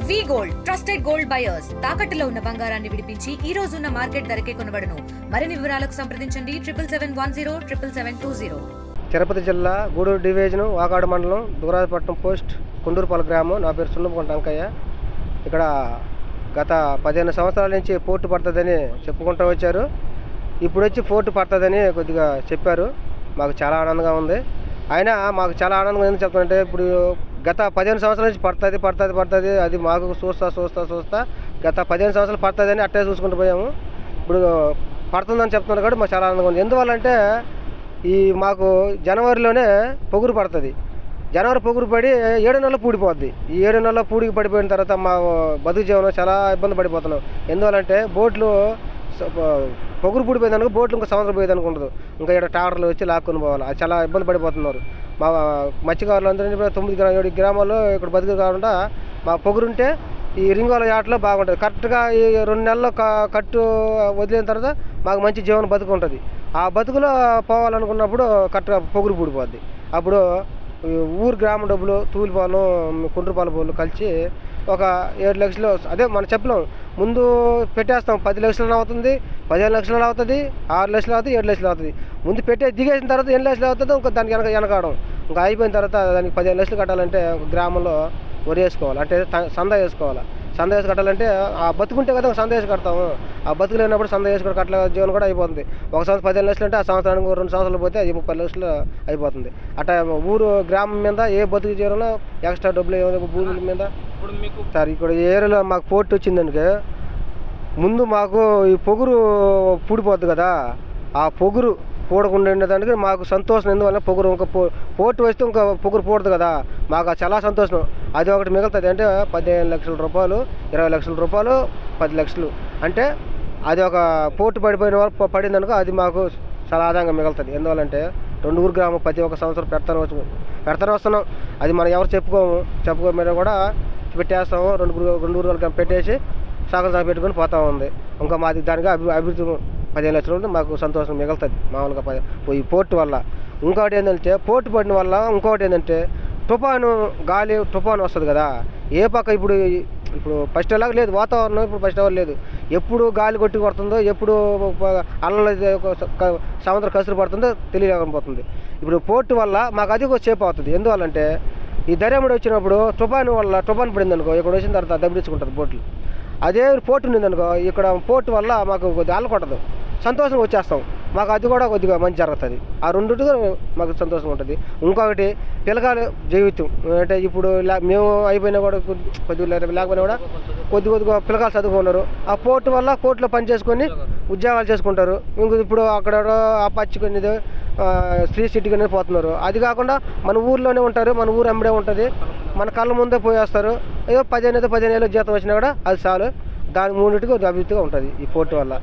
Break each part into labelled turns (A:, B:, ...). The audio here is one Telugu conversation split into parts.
A: వి గోల్డ్ ట్రస్టెడ్ గోల్డ్ బయర్స్ తాకట్టులో ఉన్న బంగారాన్ని విడిపించి ఈ రోజు ఉన్న మార్కెట్ ధరకే కొనబడును. మరిన్ని వివరాలకు సంప్రదించండి 7710
B: తిరుపతి జిల్లా గూడూరు డివిజన్ వాకాడు మండలం దూరాజపట్నం పోస్ట్ కుండూరుపాల గ్రామం. నా పేరు సున్నపుకొండ అంకయ్య. ఇక్కడ గత 15 సంవత్సరాల నుంచి పోర్టు పడుతుందని చెప్పుకుంటూ వచ్చారు. ఇప్పుడు వచ్చి పోర్టు పడుతుందని కొద్దిగా చెప్పారు. మాకు చాలా ఆనందంగా ఉంది. అయినా మాకు చాలా ఆనందంగా ఎందుకు చెప్తానంటే, ఇప్పుడు గత 15 సంవత్సరాల నుంచి పడుతుంది అది మాకు చూస్తా గత 15 సంవత్సరాలు పడుతుందని అట్టే చూసుకుంటూ పోయాము. ఇప్పుడు పడుతుందని చెప్తున్నారు కాబట్టి మాకు చాలా ఆనందంగా ఉంది. ఎందువల్లంటే మాకు జనవరిలోనే పొగురు పడుతుంది. జనవరి పొగురు పడి 7 నెలలు పూడిపోద్ది. ఈ 7 నెలల పూడికి పడిపోయిన తర్వాత మా బతుకు జీవనం చాలా ఇబ్బంది పడిపోతున్నాం. ఎందువల్లంటే బోట్లు పొగురు పూడిపోయిందనుకో బోట్లు ఇంకా సంవత్సరం పోయేదానికి ఉండదు. ఇంకా ఇక్కడ ట్రాక్టర్లు వచ్చి లాక్కొని పోవాలి. అది చాలా ఇబ్బంది పడిపోతున్నారు. మా మత్స్యకారులు అందరూ 9-7 గ్రామాల్లో ఇక్కడ బతుకు కాకుండా మా పొగురుంటే ఈ రింగోల ఆటలో బాగుంటుంది. కరెక్ట్గా ఈ 2 నెలల్లో కట్టు వదిలిన తర్వాత మాకు మంచి జీవన బతుకు ఉంటుంది. ఆ బతుకులో పోవాలనుకున్నప్పుడు కరెక్ట్గా పొగురు పూడిపోద్ది. అప్పుడు ఊరు గ్రామ డబ్బులు తూలిపాలు కుండ్రుపాల బోళ్ళు కలిసి ఒక 7 లక్షలు, అదే మనం చెప్పలేం. ముందు పెట్టేస్తాం 10 లక్షలు అవుతుంది, 15 లక్షలు అవుతుంది, 6 లక్షలు అవుతుంది, 7 లక్షలు అవుతుంది. ముందు దిగేసిన తర్వాత 8 లక్షలు అవుతుంది. ఇంకా దానికి వెనకాడం ఇంకా అయిపోయిన తర్వాత దానికి 15 లక్షలు కట్టాలంటే ఒక గ్రామంలో వరి వేసుకోవాలి, అంటే సంద వేసుకోవాలి. సంద వేసి కట్టాలంటే ఆ బతుకుంటే కదా సంద వేసి కడతాము. ఆ బతుకు లేనప్పుడు సంద వేసుకొని కట్ల జీవనం కూడా అయిపోతుంది. ఒక సంవత్సరం 15 లక్షలు అంటే ఆ సంవత్సరానికి 2 సంవత్సరాలు పోతే అది 30 లక్షలు అయిపోతుంది. అట్లా ఊరు గ్రామం మీద ఏ బతుకు జీవనంలో ఎక్స్ట్రా డబ్బులు భూముల మీద సార్ ఇక్కడ ఏరియాలో మాకు పోర్టు వచ్చిందనుక ముందు మాకు ఈ పొగురు పూడిపోద్ది కదా, ఆ పొగురు పూడకుండా ఉండేదానికి మాకు సంతోషం. ఎందువల్ల పొగురు ఇంకా పోర్టు వస్తే ఇంకా పొగురు పూడదు కదా, మాకు చాలా సంతోషం. అది ఒకటి మిగులుతుంది. అంటే 15 లక్షల రూపాయలు, 20 లక్షల రూపాయలు, 10 లక్షలు అంటే అది ఒక పోర్టు పడిందనుకో అది మాకు చాలా ఆదాయంగా మిగులుతుంది. ఎందువల్లంటే 2 ఊరు గ్రామం ప్రతి ఒక్క సంవత్సరం పెడతానే వస్తున్నాం. అది మనం ఎవరు చెప్పుకోమని కూడా పెట్టేస్తాము. 2 ఊరు పెట్టేసి సగం పెట్టుకొని పోతా ఉంది. ఇంకా మాది దానికి అభివృద్ధి 15 లక్షలు ఉంటే మాకు సంతోషం మిగులుతుంది మామూలుగా ఈ పోర్టు వల్ల. ఇంకోటి ఏంటంటే పోర్టు పడిన వల్ల ఇంకోటి ఏంటంటే గాలి తుఫాను వస్తుంది కదా. ఏ పక్క ఇప్పుడు ఫస్ట్ ఎలాగ లేదు వాతావరణం, ఇప్పుడు ఫస్ట్ ఎవరు లేదు. ఎప్పుడు గాలి కొట్టి కొడుతుందో, ఎప్పుడు అల్లంలో సముద్రం కసురు పడుతుందో తెలియకపోతుంది. ఇప్పుడు పోర్టు వల్ల మాకు అది కూడా సేఫ్ అవుతుంది. ఎందువల్లంటే ఈ దర్యాముడు వచ్చినప్పుడు తుఫాను పడింది అనుకో, ఇక్కడ వచ్చిన తర్వాత దెబ్బతించుకుంటుంది బోట్లు. అదే పోర్టు ఉండిందనుకో, ఇక్కడ పోర్టు వల్ల మాకు కొద్దిగా అల్ల కొట్టదు, సంతోషంగా వచ్చేస్తాం. మాకు అది కూడా కొద్దిగా మంచి జరుగుతుంది. ఆ రెండింటిగా మాకు సంతోషంగా ఉంటుంది. ఇంకొకటి పిల్లకాయల జీవితం అంటే ఇప్పుడు మేము అయిపోయినా కూడా కొద్దిగా లేకపోయినా కూడా కొద్దిగా పిల్లకాయలు చదువుకున్నారు. ఆ పోర్టు వల్ల పోర్టులో పని చేసుకొని ఉద్యోగాలు చేసుకుంటారు. ఇప్పుడు అక్కడ అప్పచ్చుకునేది స్త్రీ సిటీకి అనేది పోతున్నారు. అది కాకుండా మన ఊర్లోనే ఉంటారు, మన ఊరు అమ్మడే ఉంటుంది, మన కళ్ళ ముందే పోయేస్తారు. ఏదో 15 ఏళ్ళు జీతం వచ్చినా కూడా అది చాలు. దాని మూడింటికి అభివృద్ధిగా ఉంటుంది ఈ పోర్టు వల్ల.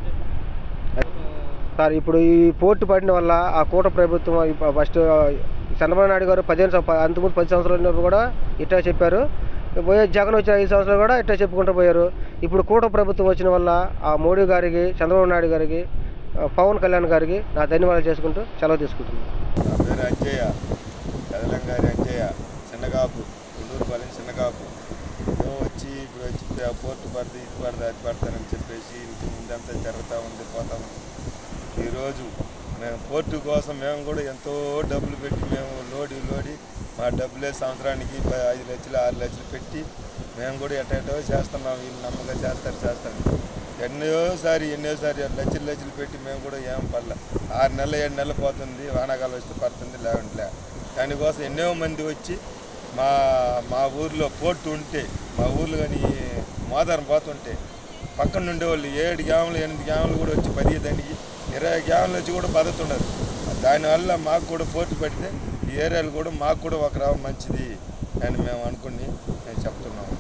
B: సార్ ఇప్పుడు ఈ పోర్టు పడిన వల్ల ఆ కూట ప్రభుత్వం ఫస్ట్ చంద్రబాబు నాయుడు గారు అంతకుముందు 10 సంవత్సరాలు కూడా ఇట్లా చెప్పారు. జగన్ వచ్చిన 5 సంవత్సరాలు కూడా ఇట్లా చెప్పుకుంటూ పోయారు. ఇప్పుడు కూట ప్రభుత్వం వచ్చిన వల్ల ఆ మోడీ గారికి, చంద్రబాబు నాయుడు గారికి, పవన్ కళ్యాణ్ గారికి నా ధన్యవాదాలు చేసుకుంటూ సెలవు తీసుకుంటున్నాను.
C: నా పేరు అంజయ్య, కదలంగారి అంజయ్య, చిన్నగాపు, గుండూరుపాలెం చిన్నగాపు. మేము ఇప్పుడు వచ్చి పోర్టు పడితే ఇది పడితే అది పడతానని చెప్పేసి ముందంతా జరుగుతూ ఉంది, పోతా ఉంది. ఈరోజు మేము పోర్టు కోసం మేము కూడా ఎంతో డబ్బులు పెట్టి మేము లోడి మా డబ్బులే సంవత్సరానికి 5 లక్షలు 6 లక్షలు పెట్టి మేము కూడా ఎట్టో చేస్తున్నాం. వీళ్ళు నమ్మకంగా చేస్తారు. ఎన్నోసారి లక్షలు పెట్టి మేము కూడా ఏం పడలే. 6 నెలలు 7 నెలలు పోతుంది, వానాకాలం వస్తే పడుతుంది, లేకుంటే దానికోసం ఎన్నో మంది వచ్చి మా ఊర్లో పోర్టు ఉంటే, మా ఊర్లో కానీ మోదారం పోతుంటే పక్కన ఉండేవాళ్ళు 7 గ్రాములు 8 గ్రాములు కూడా వచ్చి 10 దానికి 20 గ్రాములు వచ్చి కూడా బతుకుతున్నారు. దానివల్ల మాకు కూడా పోర్టు పెడితే ఈ ఏరియాలు కూడా మాకు కూడా ఒక రావు మంచిది అని మేము అనుకుని మేము చెప్తున్నాము.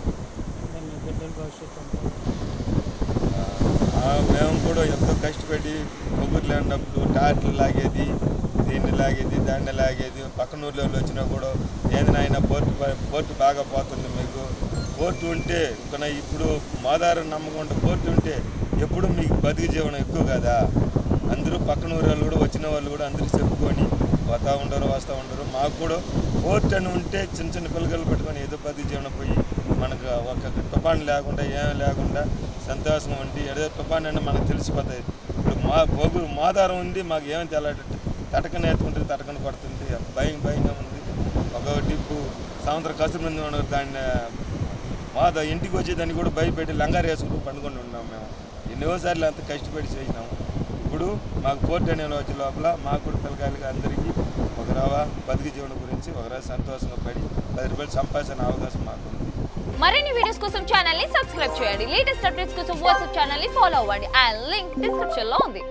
C: మేము కూడా ఎంతో కష్టపడి పొగురు లేనప్పుడు టార్లు లాగేది, దీన్ని లాగేది, దాన్ని లాగేది. పక్కన ఊర్లో వచ్చినా కూడా ఏదైనా పోర్టు బాగా పోతుంది. మీకు పోర్టు ఉంటే ఇంకా ఇప్పుడు మాదారం నమ్మకం పోర్టు ఉంటే ఎప్పుడు మీకు బతుకు జీవనం ఎక్కువ కదా. అందరూ పక్కన ఊరు వాళ్ళు కూడా వచ్చిన వాళ్ళు కూడా అందరూ చెప్పుకొని పోతూ ఉండరు, వస్తూ ఉండరు. మాకు కూడా పోర్ట్ అని ఉంటే చిన్న పిల్లలు పెట్టుకొని ఏదో బతుకు జీవనం పోయి మనకు ఒక తుఫాను లేకుండా ఏమీ లేకుండా సంతోషంగా ఉండి ఏదో తుఫాను అంటే మనకు తెలిసిపోతాయి. ఇప్పుడు మోదారం ఉంది, మాకు ఏమీ తెలియటట్టు తటకని ఎత్తుకుంటుంది, తటకని కొడుతుంది, భయంగా ఉంది. ఒకటి ఇప్పుడు సంవత్సరం కసురు మంది ఉండదు, దాన్ని ఇంటికి వచ్చేదాన్ని కూడా భయపెట్టి లంగారు వేసుకుంటూ పండుకొని ఉన్నాం. మేము ఎన్నోసార్లు అంత కష్టపడి చేసినాము. ఇప్పుడు మాకు పోర్ట్ అనే వచ్చే లోపల మాకు కూడా పిల్లకాయలకి అందరికీ ఒక రవ్వ బతికి జీవనం గురించి ఒక రోజు సంతోషంగా పడి 10 రూపాయలు సంపాదించిన అవకాశం మాకు ఉంది.
D: మరిన్ని వీడియోస్ కోసం ఛానల్ ని సబ్స్క్రైబ్ చేయండి. లేటెస్ట్ అప్డేట్స్ కోసం వాట్సాప్ ఛానల్ ని ఫాలో అవ్వండి. ఆ లింక్ డిస్క్రిప్షన్ లో ఉంది.